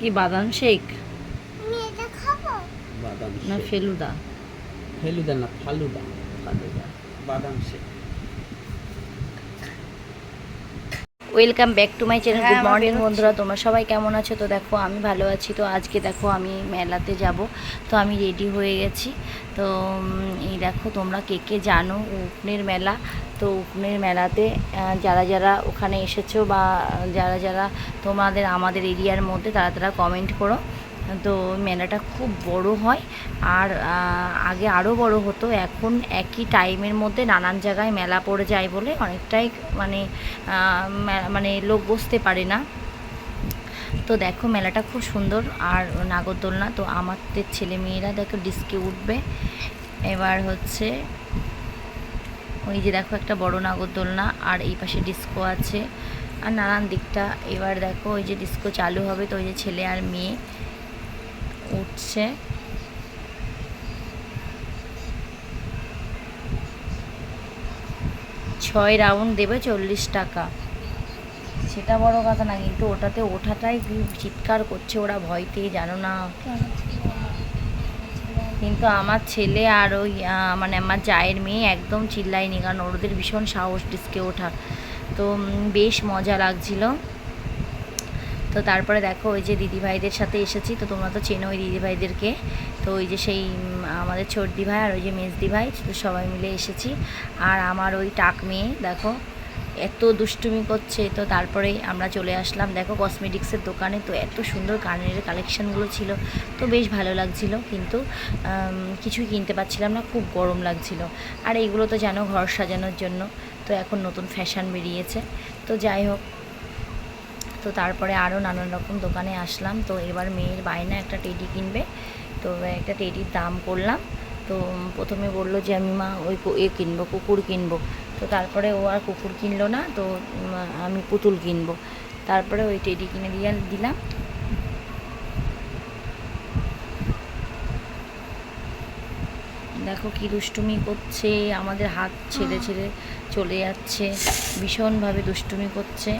কি বাদাম শেক আমি এটা খাবো। বাদাম না শেক। ফেলুদা? ফেলুদা না, ফালুদা। ফালুদা। বাদাম shake. Welcome back to my channel. হ্যাঁ, গুড আমার মর্নিং বেরোচ্ছে। বন্ধুরা, তোমরা সবাই কেমন আছো? তো দেখো আমি ভালো আছি। তো আজকে দেখো আমি মেলাতে যাব, তো আমি রেডি হয়ে গেছি। তো এই দেখো, তোমরা কে কে জানো উকনের মেলা? তো উকনের মেলাতে যারা যারা ওখানে এসেছো বা যারা যারা তোমাদের আমাদের এরিয়ার মধ্যে, তারা তারা কমেন্ট করো। তো মেলাটা খুব বড় হয়, আর আগে আরও বড় হতো। এখন একই টাইমের মধ্যে নানান জায়গায় মেলা পড়ে যায় বলে অনেকটাই মানে মানে লোক বসতে পারে না। তো দেখো মেলাটা খুব সুন্দর, আর নাগরদোলনা। তো আমাদের ছেলে মেয়েরা দেখো ডিস্কে উঠবে। এবার হচ্ছে ওই যে দেখো একটা বড় নাগরদোলনা, আর এই পাশে ডিস্কো আছে, আর নানান দিকটা। এবার দেখো ওই যে ডিস্কো চালু হবে, তো ওই যে ছেলে আর মেয়ে উঠছে। ছয় রাউন্ড দেবে 40 টাকা। সেটা বড় কথা না, কিন্তু ওটাতে ওঠাটাই চিৎকার করছে ওরা ভয়তে, জানো না। কিন্তু আমার ছেলে আর ওই মানে আমার জায়ের মেয়ে একদম চিল্লায়নি, কারণ ওদের ভীষণ সাহস ডিস্কে ওঠার। তো বেশ মজা লাগছিল। তো তারপরে দেখো ওই যে দিদিভাইদের সাথে এসেছি, তো তোমরা তো চেনো ওই দিদিভাইদেরকে। তো ওই যে সেই আমাদের ছোটদি ভাই আর ওই যে মেজদি ভাই, তো সবাই মিলে এসেছি। আর আমার ওই টাক মেয়ে দেখো এত দুষ্টুমি করছে। তো তারপরেই আমরা চলে আসলাম দেখো কসমেটিক্সের দোকানে। তো এত সুন্দর কানের কালেকশানগুলো ছিল, তো বেশ ভালো লাগছিল। কিন্তু কিছুই কিনতে পারছিলাম না, খুব গরম লাগছিল। আর এইগুলো তো জানো ঘর সাজানোর জন্য, তো এখন নতুন ফ্যাশন বেরিয়েছে। তো যাই হোক, তো তারপরে আরও নানান রকম দোকানে আসলাম। তো এবার মেয়ের বায়না একটা টেডি কিনবে, তো একটা টেডির দাম করলাম। তো প্রথমে বললো যে আমি মা ওই কিনবো, কুকুর কিনবো। তো তারপরে ও আর কুকুর কিনলো না, তো আমি পুতুল কিনবো। তারপরে ওই টেডি কিনে দিলাম। দেখো কি দুষ্টুমি করছে, আমাদের হাত ছেড়ে ছেড়ে চলে যাচ্ছে, ভীষণভাবে দুষ্টুমি করছে।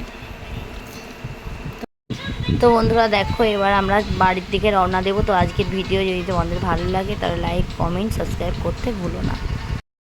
তো বন্ধুরা দেখো, এবার আমরা বাড়ির দিকে রওনা দেবো। তো আজকের ভিডিও যদি তোমাদের ভালো লাগে, তাহলে লাইক, কমেন্ট, সাবস্ক্রাইব করতে ভুলো না।